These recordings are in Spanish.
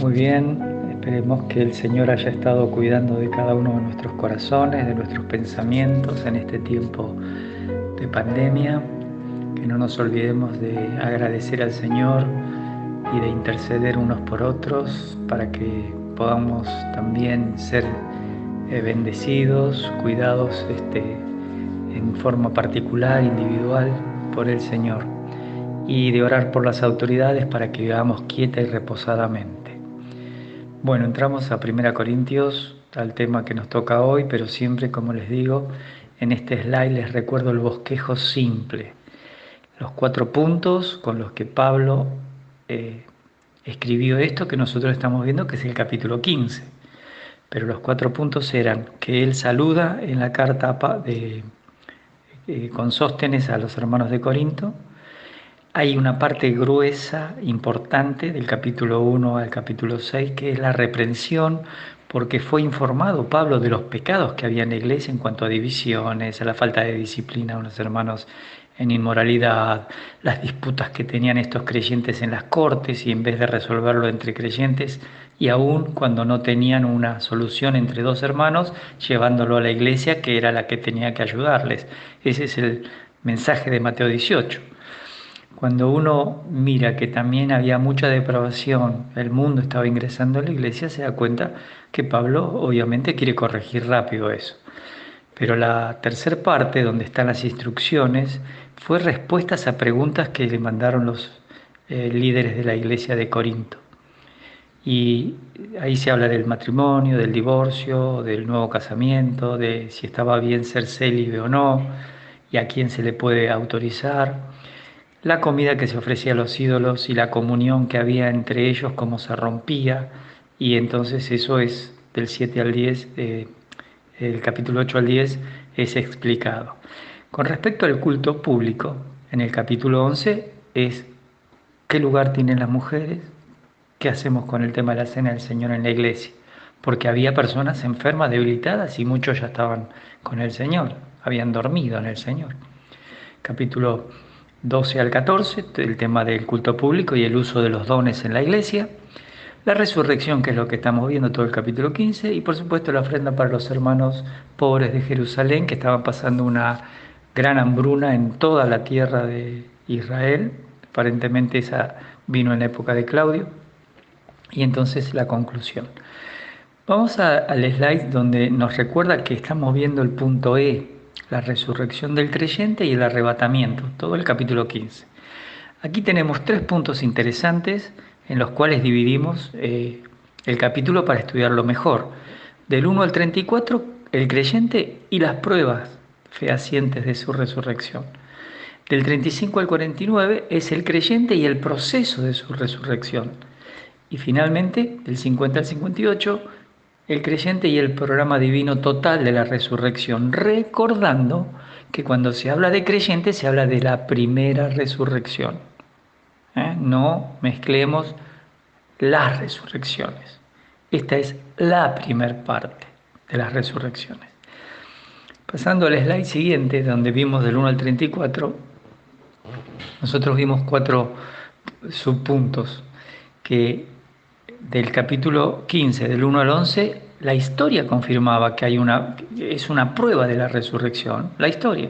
Muy bien, esperemos que el Señor haya estado cuidando de cada uno de nuestros corazones, de nuestros pensamientos en este tiempo de pandemia, que no nos olvidemos de agradecer al Señor y de interceder unos por otros para que podamos también ser bendecidos, cuidados en forma particular, individual, por el Señor, y de orar por las autoridades para que vivamos quieta y reposadamente. Bueno, entramos a 1 Corintios, al tema que nos toca hoy, pero siempre, como les digo, en este slide les recuerdo el bosquejo simple, los 4 puntos con los que Pablo escribió esto que nosotros estamos viendo, que es el capítulo 15. Pero los 4 puntos eran que él saluda en la carta con Sóstenes a los hermanos de Corinto. Hay una parte gruesa, importante, del capítulo 1 al capítulo 6, que es la reprensión, porque fue informado Pablo de los pecados que había en la iglesia en cuanto a divisiones, a la falta de disciplina de unos hermanos en inmoralidad, las disputas que tenían estos creyentes en las cortes y en vez de resolverlo entre creyentes, y aún cuando no tenían una solución entre dos hermanos, llevándolo a la iglesia que era la que tenía que ayudarles. Ese es el mensaje de Mateo 18. Cuando uno mira que también había mucha depravación, el mundo estaba ingresando a la iglesia, se da cuenta que Pablo obviamente quiere corregir rápido eso. Pero la tercera parte, donde están las instrucciones, fue respuestas a preguntas que le mandaron los líderes de la iglesia de Corinto. Y ahí se habla del matrimonio, del divorcio, del nuevo casamiento, de si estaba bien ser célibe o no, y a quién se le puede autorizar, la comida que se ofrecía a los ídolos y la comunión que había entre ellos, cómo se rompía, y entonces eso es del 7 al 10, el capítulo 8 al 10 es explicado. Con respecto al culto público, en el capítulo 11 es qué lugar tienen las mujeres, qué hacemos con el tema de la cena del Señor en la iglesia, porque había personas enfermas, debilitadas, y muchos ya estaban con el Señor, habían dormido en el Señor. Capítulo 12 al 14, el tema del culto público y el uso de los dones en la iglesia. La resurrección, que es lo que estamos viendo todo el capítulo 15, y por supuesto la ofrenda para los hermanos pobres de Jerusalén, que estaban pasando una gran hambruna en toda la tierra de Israel. Aparentemente esa vino en la época de Claudio. Y entonces la conclusión. Vamos al slide donde nos recuerda que estamos viendo el punto E, la resurrección del creyente y el arrebatamiento, todo el capítulo 15. Aquí tenemos 3 puntos interesantes en los cuales dividimos el capítulo para estudiarlo mejor. Del 1 al 34, el creyente y las pruebas fehacientes de su resurrección. Del 35 al 49 es el creyente y el proceso de su resurrección. Y finalmente, del 50 al 58, el creyente y el programa divino total de la resurrección, recordando que cuando se habla de creyente se habla de la primera resurrección. No mezclemos las resurrecciones. Esta es la primera parte de las resurrecciones. Pasando al slide siguiente, donde vimos del 1 al 34, nosotros vimos 4 subpuntos que del capítulo 15, del 1 al 11, la historia confirmaba que es una prueba de la resurrección, la historia.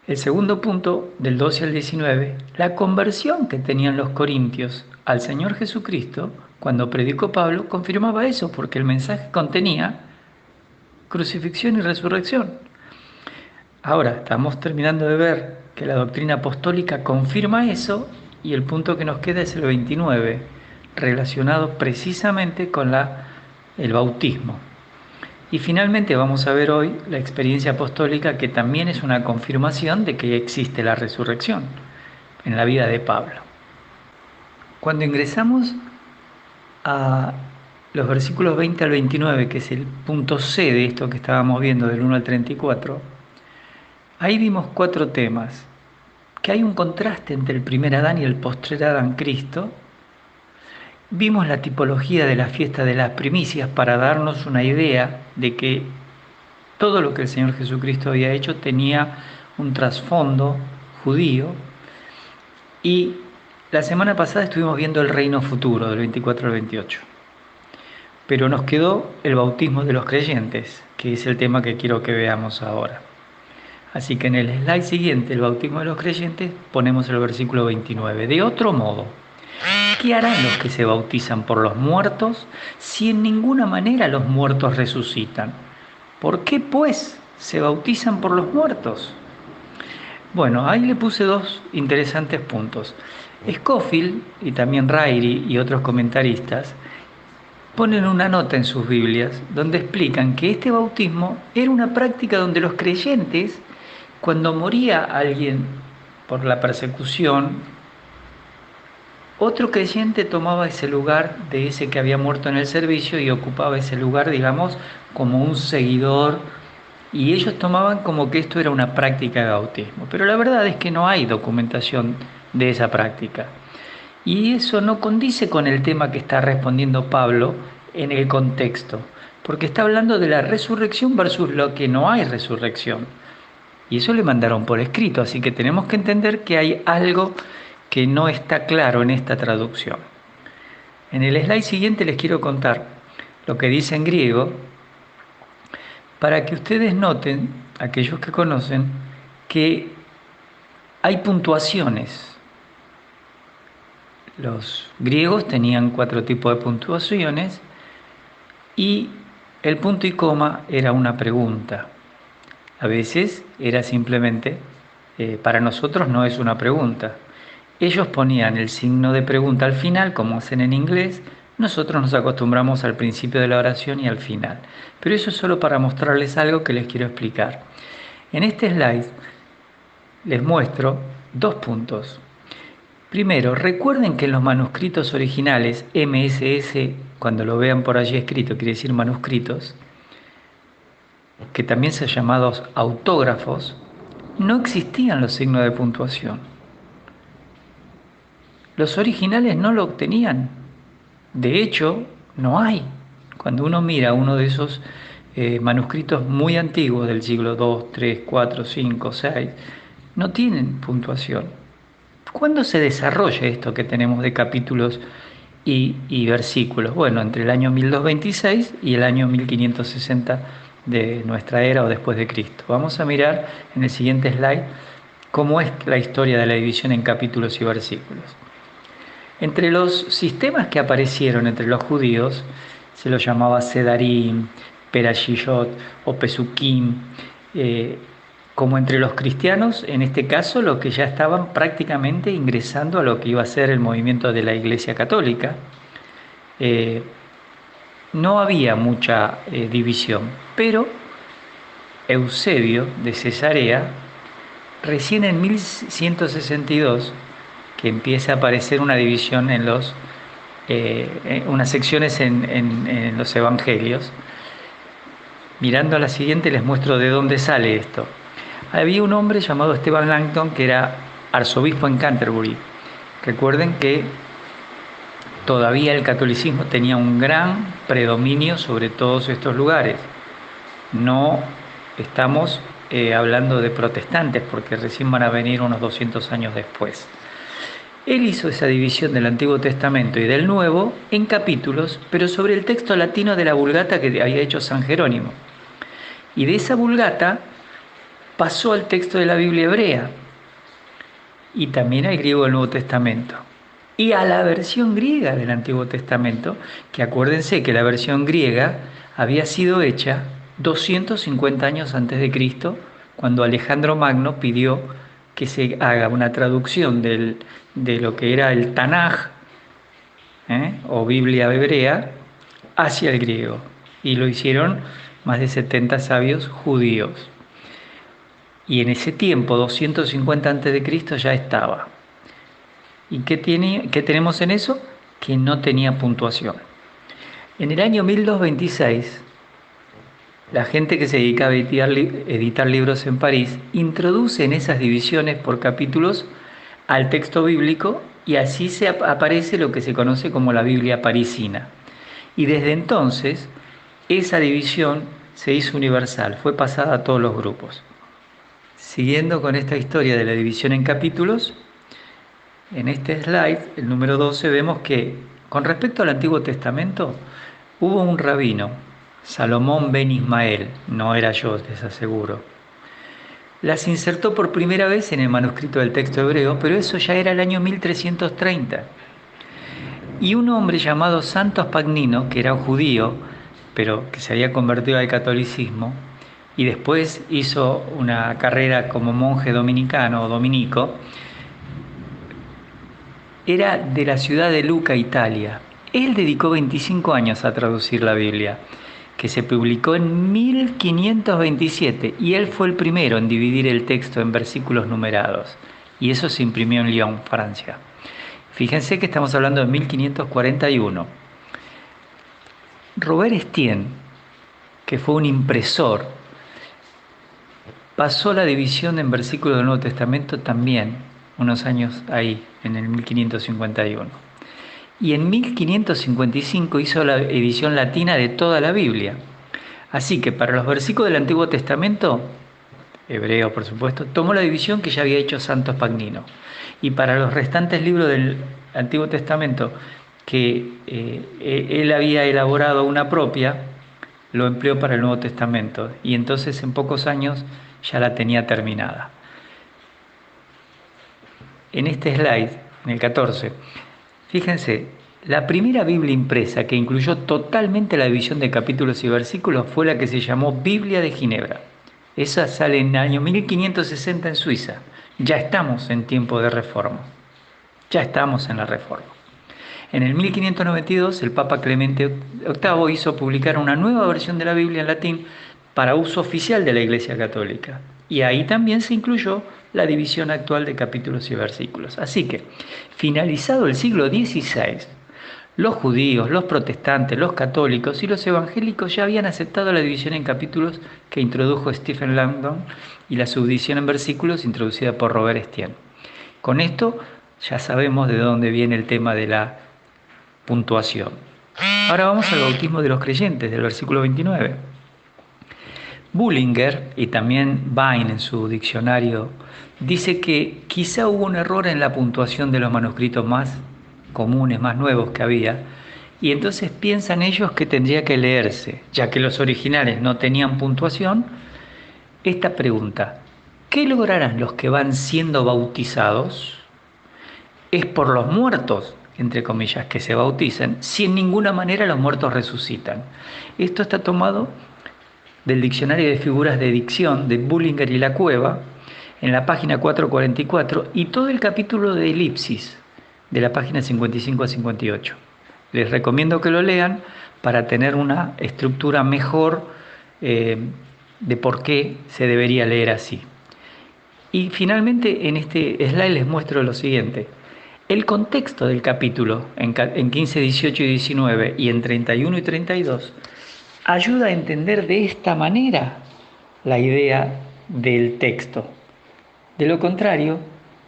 El segundo punto, del 12 al 19, la conversión que tenían los corintios al Señor Jesucristo, cuando predicó Pablo, confirmaba eso, porque el mensaje contenía crucifixión y resurrección. Ahora, estamos terminando de ver que la doctrina apostólica confirma eso, y el punto que nos queda es el 29, relacionado precisamente con el bautismo. Y finalmente vamos a ver hoy la experiencia apostólica, que también es una confirmación de que existe la resurrección en la vida de Pablo. Cuando ingresamos a los versículos 20 al 29, que es el punto C de esto que estábamos viendo del 1 al 34, ahí vimos 4 temas, que hay un contraste entre el primer Adán y el postrer Adán, Cristo. Vimos la tipología de la fiesta de las primicias para darnos una idea de que todo lo que el Señor Jesucristo había hecho tenía un trasfondo judío. Y la semana pasada estuvimos viendo el reino futuro, del 24 al 28. pero nos quedó el bautismo de los creyentes, que es el tema que quiero que veamos ahora. Así que en el slide siguiente, el bautismo de los creyentes, ponemos el versículo 29. De otro modo, ¿qué harán los que se bautizan por los muertos si en ninguna manera los muertos resucitan? ¿Por qué, pues, se bautizan por los muertos? Bueno, ahí le puse dos interesantes puntos. Scofield y también Ryrie y otros comentaristas ponen una nota en sus Biblias donde explican que este bautismo era una práctica donde los creyentes, cuando moría alguien por la persecución, otro creyente tomaba ese lugar de ese que había muerto en el servicio y ocupaba ese lugar, digamos, como un seguidor, y ellos tomaban como que esto era una práctica de bautismo. Pero la verdad es que no hay documentación de esa práctica. Y eso no condice con el tema que está respondiendo Pablo en el contexto, porque está hablando de la resurrección versus lo que no hay resurrección. Y eso le mandaron por escrito, así que tenemos que entender que hay algo que no está claro en esta traducción. En el slide siguiente les quiero contar lo que dice en griego, para que ustedes noten, aquellos que conocen, que hay puntuaciones. Los griegos tenían 4 tipos de puntuaciones y el punto y coma era una pregunta. A veces era simplemente, para nosotros no es una pregunta. Ellos ponían el signo de pregunta al final, como hacen en inglés. Nosotros nos acostumbramos al principio de la oración y al final. Pero eso es solo para mostrarles algo que les quiero explicar. En este slide les muestro 2 puntos. Primero, recuerden que en los manuscritos originales, MSS, cuando lo vean por allí escrito, quiere decir manuscritos, que también se han llamado autógrafos, no existían los signos de puntuación. Los originales no lo obtenían. De hecho, no hay. Cuando uno mira uno de esos manuscritos muy antiguos del siglo II, III, IV, V, VI, no tienen puntuación. ¿Cuándo se desarrolla esto que tenemos de capítulos y versículos? Bueno, entre el año 1226 y el año 1560 de nuestra era o después de Cristo. Vamos a mirar en el siguiente slide cómo es la historia de la división en capítulos y versículos. Entre los sistemas que aparecieron entre los judíos, se los llamaba Sedarim, Perashiyot o Pesukim, como entre los cristianos, en este caso, los que ya estaban prácticamente ingresando a lo que iba a ser el movimiento de la Iglesia Católica. No había mucha división, pero Eusebio de Cesarea, recién en 1162, que empieza a aparecer una división en unas secciones en los evangelios. Mirando a la siguiente les muestro de dónde sale esto. Había un hombre llamado Esteban Langton que era arzobispo en Canterbury. Recuerden que todavía el catolicismo tenía un gran predominio sobre todos estos lugares. No estamos hablando de protestantes, porque recién van a venir unos 200 años después. Él hizo esa división del Antiguo Testamento y del Nuevo en capítulos, pero sobre el texto latino de la Vulgata que había hecho San Jerónimo. Y de esa Vulgata pasó al texto de la Biblia hebrea y también al griego del Nuevo Testamento. Y a la versión griega del Antiguo Testamento, que acuérdense que la versión griega había sido hecha 250 años antes de Cristo, cuando Alejandro Magno pidió que se haga una traducción de lo que era el Tanaj, o Biblia hebrea, hacia el griego. Y lo hicieron más de 70 sabios judíos. Y en ese tiempo, 250 antes de Cristo, ya estaba. ¿Y qué tenemos en eso? Que no tenía puntuación. En el año 1226, la gente que se dedicaba a editar libros en París introduce en esas divisiones por capítulos al texto bíblico y así aparece lo que se conoce como la Biblia parisina. Y desde entonces esa división se hizo universal, fue pasada a todos los grupos. Siguiendo con esta historia de la división en capítulos, en este slide, el número 12, vemos que con respecto al Antiguo Testamento, Hubo un rabino, Salomón ben Ismael, no era yo, les aseguro. Las insertó por primera vez en el manuscrito del texto hebreo, pero eso ya era el año 1330. Y un hombre llamado Santos Pagnino, que era un judío, pero que se había convertido al catolicismo, y después hizo una carrera como monje dominicano o dominico, era de la ciudad de Lucca, Italia. Él dedicó 25 años a traducir la Biblia, que se publicó en 1527, y él fue el primero en dividir el texto en versículos numerados, y eso se imprimió en Lyon, Francia. Fíjense que estamos hablando de 1541. Robert Estienne, que fue un impresor, pasó la división en versículos del Nuevo Testamento también, unos años ahí, en el 1551. Y en 1555 hizo la edición latina de toda la Biblia. Así que para los versículos del Antiguo Testamento, hebreo por supuesto, tomó la división que ya había hecho Santos Pagnino. Y para los restantes libros del Antiguo Testamento, que él había elaborado una propia, lo empleó para el Nuevo Testamento. Y entonces en pocos años ya la tenía terminada. En este slide, en el 14, fíjense, la primera Biblia impresa que incluyó totalmente la división de capítulos y versículos fue la que se llamó Biblia de Ginebra. Esa sale en el año 1560 en Suiza. Ya estamos en tiempo de reforma. Ya estamos en la reforma. En el 1592 el Papa Clemente VIII hizo publicar una nueva versión de la Biblia en latín para uso oficial de la Iglesia Católica. Y ahí también se incluyó la división actual de capítulos y versículos. Así que, finalizado el siglo XVI, los judíos, los protestantes, los católicos y los evangélicos ya habían aceptado la división en capítulos que introdujo Stephen Langdon y la subdivisión en versículos introducida por Robert Estienne. Con esto ya sabemos de dónde viene el tema de la puntuación. Ahora vamos al bautismo de los creyentes, del versículo 29. Bullinger, y también Vine en su diccionario, dice que quizá hubo un error en la puntuación de los manuscritos más comunes, más nuevos que había, y entonces piensan ellos que tendría que leerse, ya que los originales no tenían puntuación, esta pregunta: ¿qué lograrán los que van siendo bautizados? Es por los muertos, entre comillas, que se bautizan, si en ninguna manera los muertos resucitan. Esto está tomado del Diccionario de Figuras de Dicción de Bullinger y La Cueva, en la página 444, y todo el capítulo de elipsis, de la página 55 a 58. Les recomiendo que lo lean para tener una estructura mejor de por qué se debería leer así. Y finalmente en este slide les muestro lo siguiente. El contexto del capítulo en 15, 18 y 19 y en 31 y 32 ayuda a entender de esta manera la idea del texto. De lo contrario,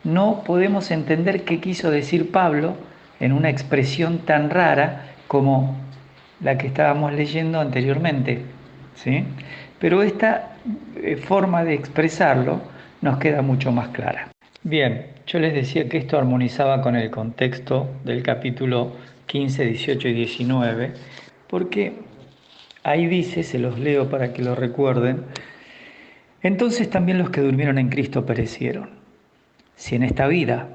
no podemos entender qué quiso decir Pablo en una expresión tan rara como la que estábamos leyendo anteriormente, ¿sí? Pero esta forma de expresarlo nos queda mucho más clara. Bien, yo les decía que esto armonizaba con el contexto del capítulo 15, 18 y 19, porque ahí dice, se los leo para que lo recuerden: entonces también los que durmieron en Cristo perecieron. Si en esta vida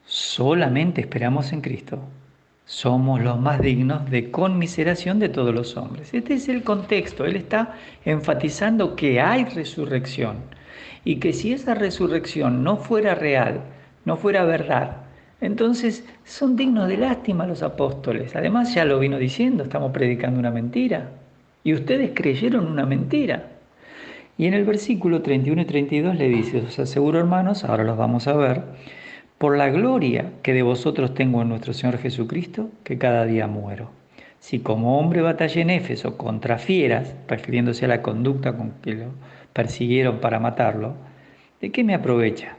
solamente esperamos en Cristo, somos los más dignos de conmiseración de todos los hombres. Este es el contexto. Él está enfatizando que hay resurrección y que si esa resurrección no fuera real, no fuera verdad, entonces son dignos de lástima los apóstoles. Además, ya lo vino diciendo, estamos predicando una mentira y ustedes creyeron una mentira. Y en el versículo 31 y 32 le dice: os aseguro, hermanos, ahora los vamos a ver, por la gloria que de vosotros tengo en nuestro Señor Jesucristo, que cada día muero. Si como hombre batallé en Éfeso contra fieras, refiriéndose a la conducta con que lo persiguieron para matarlo, ¿de qué me aprovecha?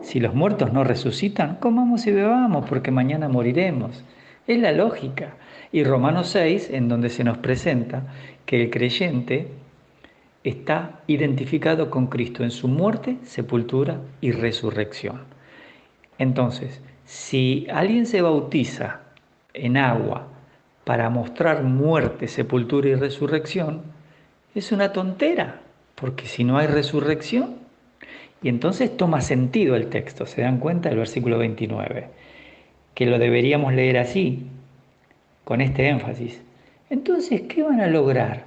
Si los muertos no resucitan, comamos y bebamos, porque mañana moriremos. Es la lógica. Y Romanos 6, en donde se nos presenta que el creyente está identificado con Cristo en su muerte, sepultura y resurrección. Entonces, si alguien se bautiza en agua para mostrar muerte, sepultura y resurrección, es una tontera, porque si no hay resurrección, y entonces toma sentido el texto, ¿se dan cuenta? El versículo 29, que lo deberíamos leer así, con este énfasis. Entonces, ¿qué van a lograr?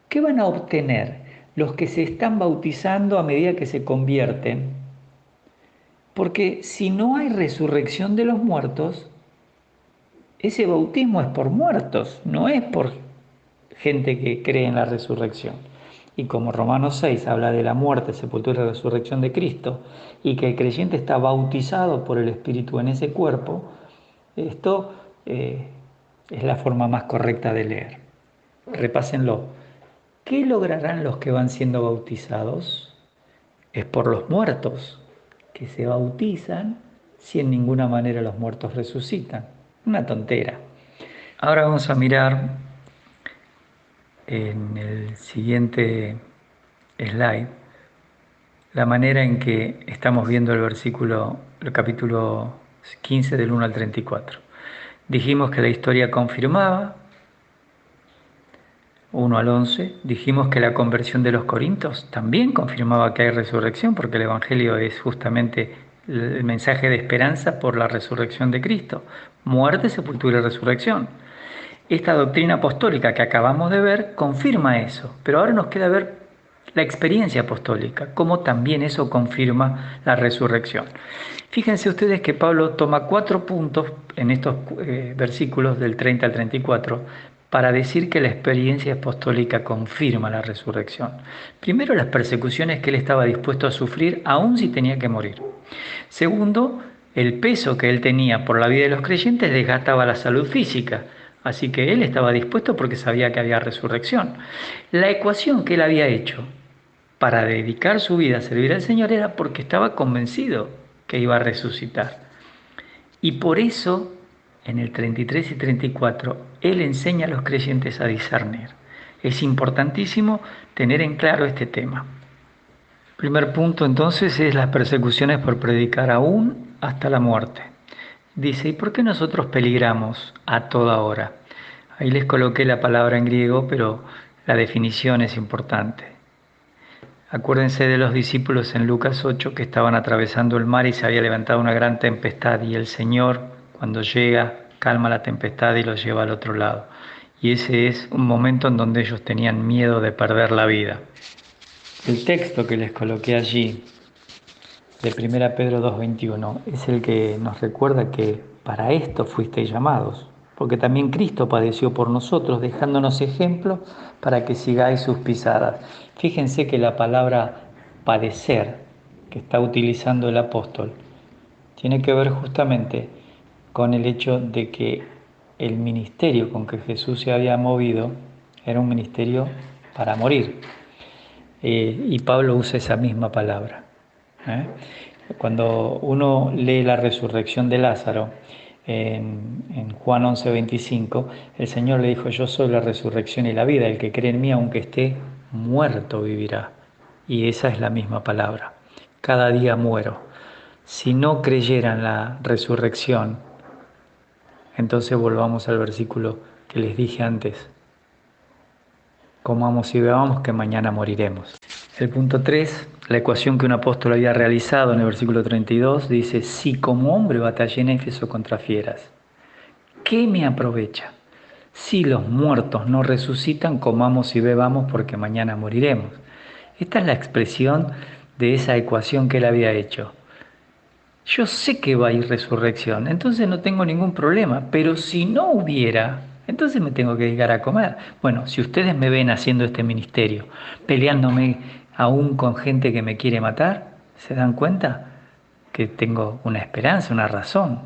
¿Qué van a obtener los que se están bautizando a medida que se convierten? Porque si no hay resurrección de los muertos, ese bautismo es por muertos, no es por gente que cree en la resurrección. Y como Romanos 6 habla de la muerte, sepultura y resurrección de Cristo, y que el creyente está bautizado por el Espíritu en ese cuerpo, esto es la forma más correcta de leer. Repásenlo. ¿Qué lograrán los que van siendo bautizados? Es por los muertos que se bautizan si en ninguna manera los muertos resucitan. Una tontera. Ahora vamos a mirar en el siguiente slide la manera en que estamos viendo el capítulo 15 del 1 al 34. Dijimos que la historia confirmaba 1 al 11, dijimos que la conversión de los corintios también confirmaba que hay resurrección, porque el Evangelio es justamente el mensaje de esperanza por la resurrección de Cristo. Muerte, sepultura y resurrección. Esta doctrina apostólica que acabamos de ver confirma eso, pero ahora nos queda ver la experiencia apostólica, cómo también eso confirma la resurrección. Fíjense ustedes que Pablo toma 4 puntos en estos versículos del 30 al 34 para decir que la experiencia apostólica confirma la resurrección. Primero, las persecuciones que él estaba dispuesto a sufrir aun si tenía que morir. Segundo, el peso que él tenía por la vida de los creyentes desgastaba la salud física. Así que él estaba dispuesto porque sabía que había resurrección. La ecuación que él había hecho para dedicar su vida a servir al Señor era porque estaba convencido que iba a resucitar. Y por eso, en el 33 y 34, él enseña a los creyentes a discernir. Es importantísimo tener en claro este tema. El primer punto entonces es las persecuciones por predicar aún hasta la muerte. Dice, ¿y por qué nosotros peligramos a toda hora? Ahí les coloqué la palabra en griego, pero la definición es importante. Acuérdense de los discípulos en Lucas 8 que estaban atravesando el mar y se había levantado una gran tempestad y el Señor, cuando llega, calma la tempestad y los lleva al otro lado. Y ese es un momento en donde ellos tenían miedo de perder la vida. El texto que les coloqué allí, de 1 Pedro 2:21, es el que nos recuerda que para esto fuisteis llamados, porque también Cristo padeció por nosotros, dejándonos ejemplo para que sigáis sus pisadas. Fíjense que la palabra padecer que está utilizando el apóstol tiene que ver justamente con el hecho de que el ministerio con que Jesús se había movido era un ministerio para morir. Y Pablo usa esa misma palabra. Cuando uno lee la resurrección de Lázaro en Juan 11:25, el Señor le dijo, yo soy la resurrección y la vida, el que cree en mí aunque esté muerto vivirá. Y esa es la misma palabra, cada día muero. Si no creyeran la resurrección, entonces volvamos al versículo que les dije antes, comamos y bebamos que mañana moriremos. El punto 3, la ecuación que un apóstol había realizado en el versículo 32, dice, si como hombre batallé en Éfeso contra fieras, ¿qué me aprovecha? Si los muertos no resucitan, comamos y bebamos porque mañana moriremos. Esta es la expresión de esa ecuación que él había hecho. Yo sé que va a ir resurrección, entonces no tengo ningún problema, pero si no hubiera, entonces me tengo que dedicar a comer. Bueno, si ustedes me ven haciendo este ministerio, peleándome aún con gente que me quiere matar, ¿se dan cuenta? Que tengo una esperanza, una razón.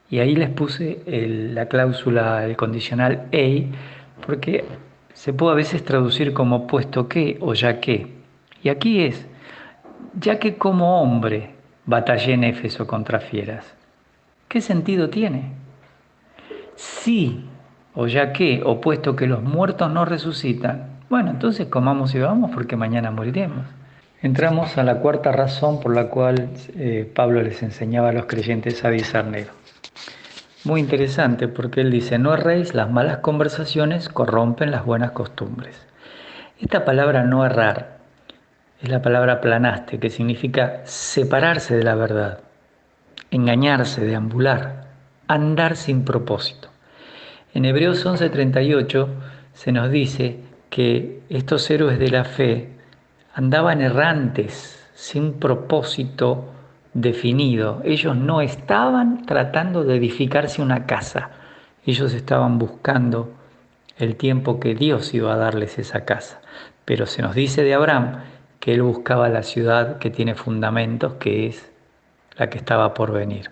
Y ahí les puse la cláusula, el condicional a, porque se puede a veces traducir como puesto que o ya que. Y aquí es, ya que como hombre batallé en Éfeso contra fieras. ¿Qué sentido tiene? Sí, o ya que, o puesto que los muertos no resucitan, bueno, entonces comamos y bebamos porque mañana moriremos. Entramos a la cuarta razón por la cual Pablo les enseñaba a los creyentes a discernir. muy interesante porque él dice, no erréis, las malas conversaciones corrompen las buenas costumbres. Esta palabra no errar es la palabra planaste, que significa separarse de la verdad, engañarse, deambular, andar sin propósito. En Hebreos 11:38 se nos dice que estos héroes de la fe andaban errantes, sin propósito definido. Ellos no estaban tratando de edificarse una casa, ellos estaban buscando el tiempo que Dios iba a darles esa casa. Pero se nos dice de Abraham que él buscaba la ciudad que tiene fundamentos, que es la que estaba por venir.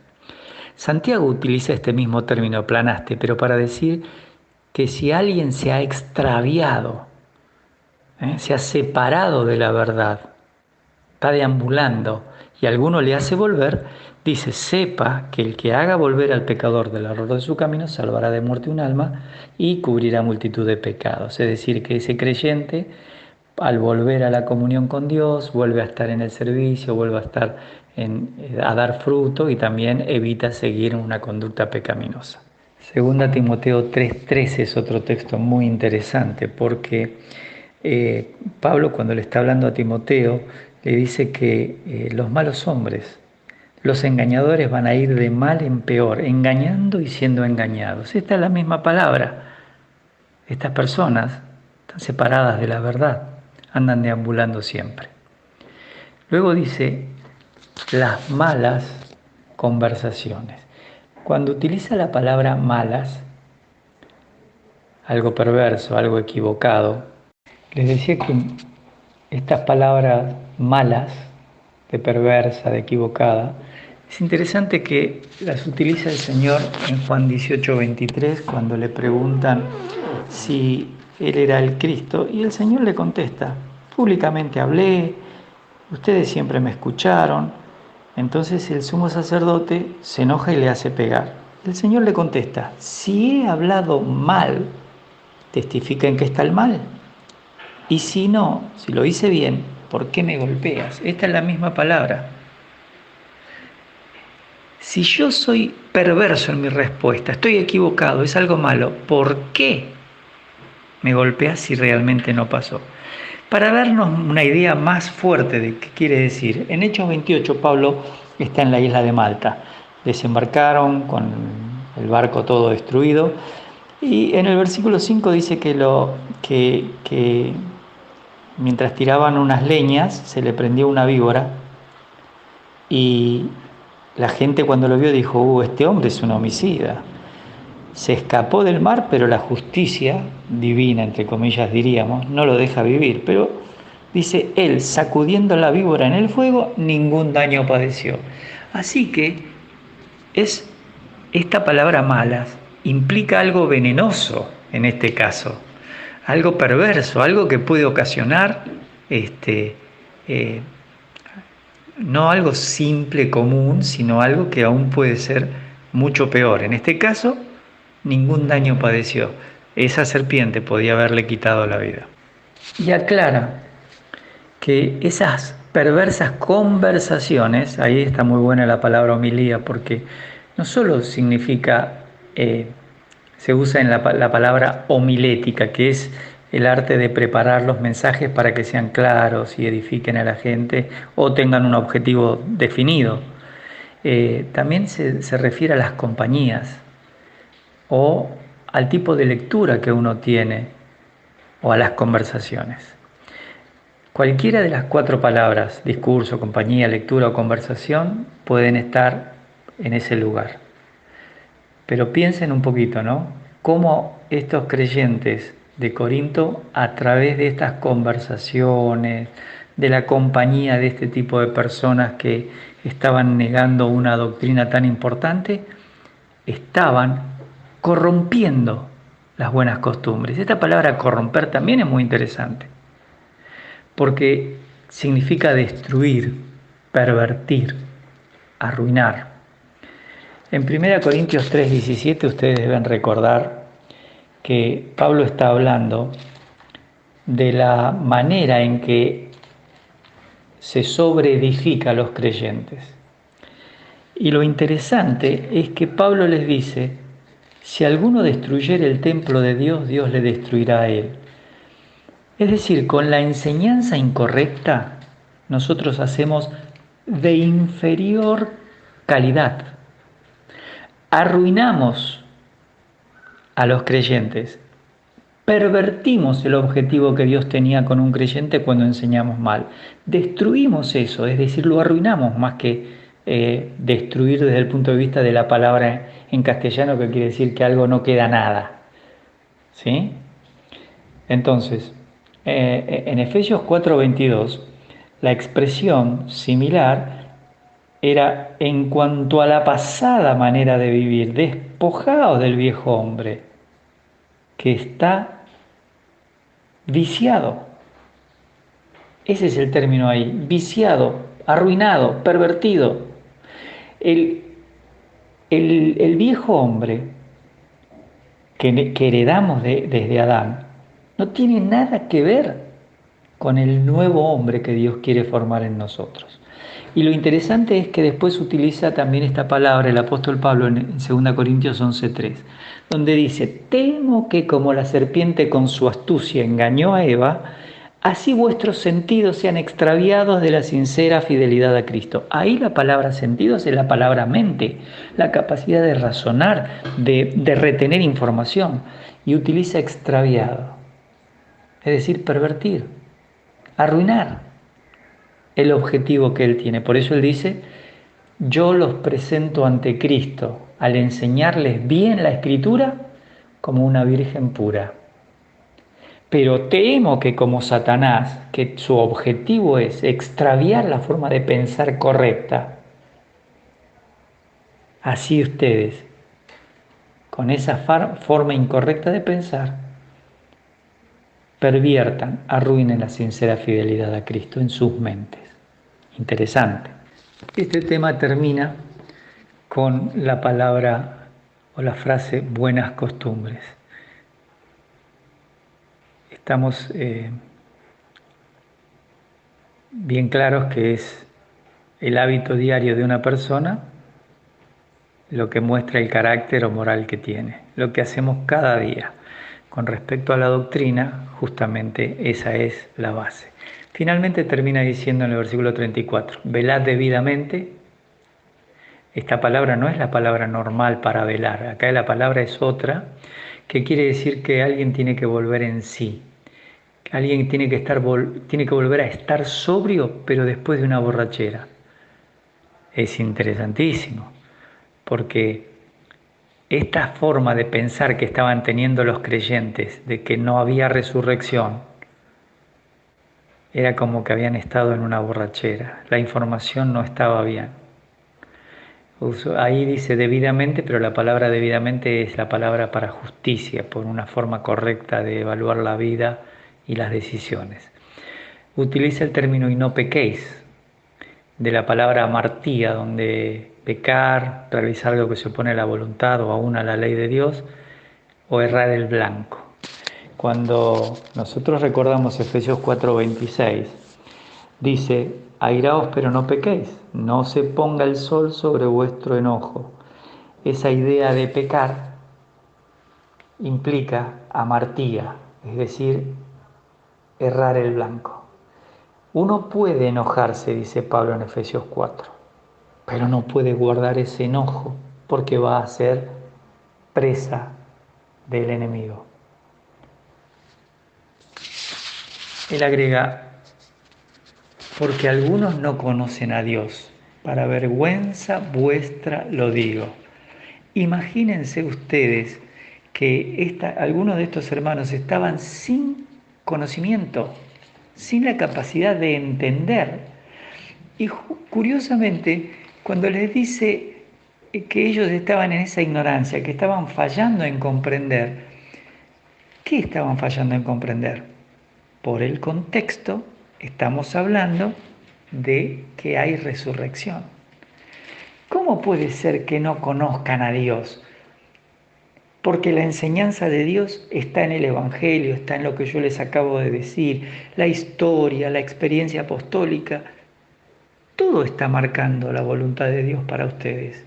Santiago utiliza este mismo término, planaste, pero para decir que si alguien se ha extraviado, se ha separado de la verdad, está deambulando y alguno le hace volver, dice, sepa que el que haga volver al pecador del error de su camino salvará de muerte un alma y cubrirá multitud de pecados. Es decir, que ese creyente, al volver a la comunión con Dios, vuelve a estar en el servicio, vuelve a estar a dar fruto y también evita seguir una conducta pecaminosa. Segunda Timoteo 3:13 es otro texto muy interesante porque Pablo, cuando le está hablando a Timoteo, le dice que los malos hombres, los engañadores, van a ir de mal en peor, engañando y siendo engañados. Esta es la misma palabra. Estas personas están separadas de la verdad, andan deambulando siempre. Luego dice las malas conversaciones. Cuando utiliza la palabra malas, algo perverso, algo equivocado, les decía que estas palabras malas, de perversa, de equivocada, es interesante que las utiliza el Señor en Juan 18:23 cuando le preguntan si Él era el Cristo y el Señor le contesta, públicamente hablé, ustedes siempre me escucharon. Entonces el sumo sacerdote se enoja y le hace pegar. El Señor le contesta, si he hablado mal, testifica en que está el mal. Y si no, si lo hice bien, ¿por qué me golpeas? Esta es la misma palabra. Si yo soy perverso en mi respuesta, estoy equivocado, es algo malo, ¿por qué me golpeas si realmente no pasó? Para darnos una idea más fuerte de qué quiere decir, en Hechos 28 Pablo está en la isla de Malta. Desembarcaron con el barco todo destruido y en el versículo 5 dice que mientras tiraban unas leñas se le prendió una víbora y la gente cuando lo vio dijo, este hombre es un homicida. Se escapó del mar, pero la justicia divina, entre comillas diríamos, no lo deja vivir. Pero dice, él sacudiendo la víbora en el fuego, ningún daño padeció. Así que esta palabra malas implica algo venenoso en este caso, algo perverso, algo que puede ocasionar no algo simple, común, sino algo que aún puede ser mucho peor. En este caso, ningún daño padeció. Esa serpiente podía haberle quitado la vida. Y aclara que esas perversas conversaciones, ahí está muy buena la palabra homilía, porque no solo significa, se usa en la palabra homilética, que es el arte de preparar los mensajes para que sean claros y edifiquen a la gente o tengan un objetivo definido. También se refiere a las compañías o al tipo de lectura que uno tiene o a las conversaciones. Cualquiera de las cuatro palabras, discurso, compañía, lectura o conversación, pueden estar en ese lugar. Pero piensen un poquito, ¿no? Cómo estos creyentes de Corinto, a través de estas conversaciones, de la compañía de este tipo de personas que estaban negando una doctrina tan importante, estaban corrompiendo las buenas costumbres. Esta palabra corromper también es muy interesante, porque significa destruir, pervertir, arruinar. En 1 Corintios 3:17 ustedes deben recordar que Pablo está hablando de la manera en que se sobreedifica a los creyentes. Y lo interesante es que Pablo les dice Si alguno destruyere el templo de Dios, Dios le destruirá a él. Es decir, con la enseñanza incorrecta, nosotros hacemos de inferior calidad. Arruinamos a los creyentes. Pervertimos el objetivo que Dios tenía con un creyente cuando enseñamos mal. Destruimos eso, es decir, lo arruinamos más que destruir desde el punto de vista de la palabra en castellano, que quiere decir que algo no queda nada. ¿Sí? Entonces, en Efesios 4:22, la expresión similar era en cuanto a la pasada manera de vivir, despojados del viejo hombre, que está viciado. Ese es el término ahí, viciado, arruinado, pervertido. El, el viejo hombre que heredamos desde Adán no tiene nada que ver con el nuevo hombre que Dios quiere formar en nosotros. Y lo interesante es que después utiliza también esta palabra el apóstol Pablo en 2 Corintios 11:3, donde dice: temo que como la serpiente con su astucia engañó a Eva, así vuestros sentidos sean extraviados de la sincera fidelidad a Cristo. Ahí la palabra sentidos es la palabra mente, la capacidad de razonar, de retener información, y utiliza extraviado, es decir, pervertir, arruinar el objetivo que él tiene. Por eso él dice: yo los presento ante Cristo al enseñarles bien la Escritura como una virgen pura. Pero temo que como Satanás, que su objetivo es extraviar la forma de pensar correcta, así ustedes, con esa forma incorrecta de pensar, perviertan, arruinen la sincera fidelidad a Cristo en sus mentes. Interesante. Este tema termina con la palabra o la frase buenas costumbres. Estamos bien claros que es el hábito diario de una persona lo que muestra el carácter o moral que tiene, lo que hacemos cada día. Con respecto a la doctrina, justamente esa es la base. Finalmente termina diciendo en el versículo 34, velad debidamente. Esta palabra no es la palabra normal para velar, acá la palabra es otra, que quiere decir que alguien tiene que volver en sí, que alguien tiene que volver a estar sobrio, pero después de una borrachera. Es interesantísimo, porque esta forma de pensar que estaban teniendo los creyentes, de que no había resurrección, era como que habían estado en una borrachera, la información no estaba bien. Ahí dice debidamente, pero la palabra debidamente es la palabra para justicia, por una forma correcta de evaluar la vida y las decisiones. Utiliza el término y no pequéis, de la palabra amartía, donde pecar, realizar algo que se opone a la voluntad o aún a la ley de Dios, o errar el blanco. Cuando nosotros recordamos Efesios 4:26, dice: airaos pero no pequéis, no se ponga el sol sobre vuestro enojo. Esa idea de pecar implica amartía, es decir, errar el blanco. Uno puede enojarse, dice Pablo en Efesios 4, pero no puede guardar ese enojo porque va a ser presa del enemigo. Él agrega: porque algunos no conocen a Dios, para vergüenza vuestra lo digo. Imagínense ustedes que algunos de estos hermanos estaban sin conocimiento, sin la capacidad de entender. Y curiosamente, cuando les dice que ellos estaban en esa ignorancia, que estaban fallando en comprender, ¿qué estaban fallando en comprender? Por el contexto, estamos hablando de que hay resurrección. ¿Cómo puede ser que no conozcan a Dios? Porque la enseñanza de Dios está en el Evangelio, está en lo que yo les acabo de decir, la historia, la experiencia apostólica, todo está marcando la voluntad de Dios para ustedes.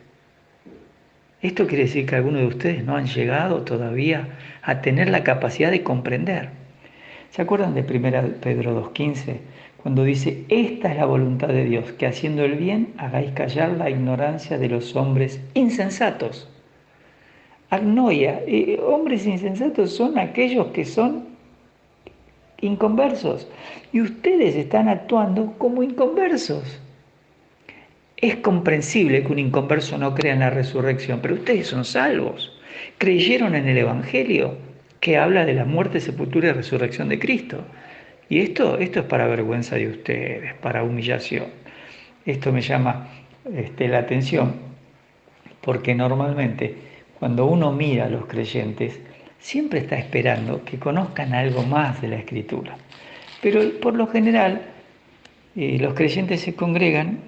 Esto quiere decir que algunos de ustedes no han llegado todavía a tener la capacidad de comprender. ¿Se acuerdan de 1 Pedro 2:15? Cuando dice, esta es la voluntad de Dios, que haciendo el bien hagáis callar la ignorancia de los hombres insensatos. Agnoia, hombres insensatos son aquellos que son inconversos. Y ustedes están actuando como inconversos. Es comprensible que un inconverso no crea en la resurrección, pero ustedes son salvos. Creyeron en el Evangelio que habla de la muerte, sepultura y resurrección de Cristo. Y esto es para vergüenza de ustedes, para humillación. Esto me llama la atención, porque normalmente cuando uno mira a los creyentes, siempre está esperando que conozcan algo más de la Escritura. Pero por lo general, los creyentes se congregan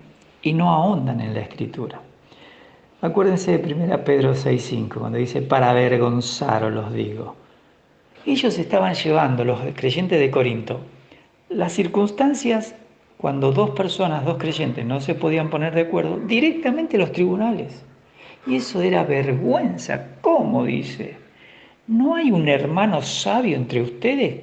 y no ahondan en la Escritura. Acuérdense de 1 Pedro 6:5, cuando dice, para avergonzaros los digo. Ellos estaban llevando, los creyentes de Corinto, las circunstancias cuando dos personas, dos creyentes, no se podían poner de acuerdo, directamente a los tribunales. Y eso era vergüenza. ¿Cómo dice? ¿No hay un hermano sabio entre ustedes?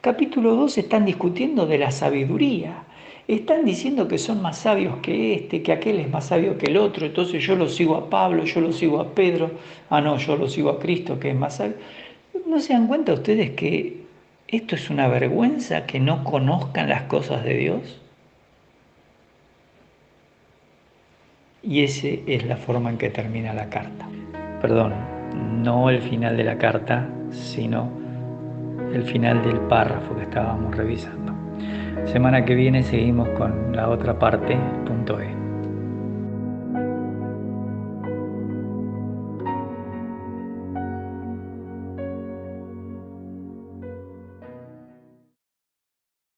Capítulo 2 están discutiendo de la sabiduría. Están diciendo que son más sabios que aquel es más sabio que el otro. Entonces yo lo sigo a Pablo, yo lo sigo a Pedro. Ah, no, yo lo sigo a Cristo, que es más sabio. ¿No se dan cuenta ustedes que esto es una vergüenza, que no conozcan las cosas de Dios? Y esa es la forma en que termina la carta. Perdón, no el final de la carta, sino el final del párrafo que estábamos revisando. Semana que viene seguimos con la otra parte, punto E.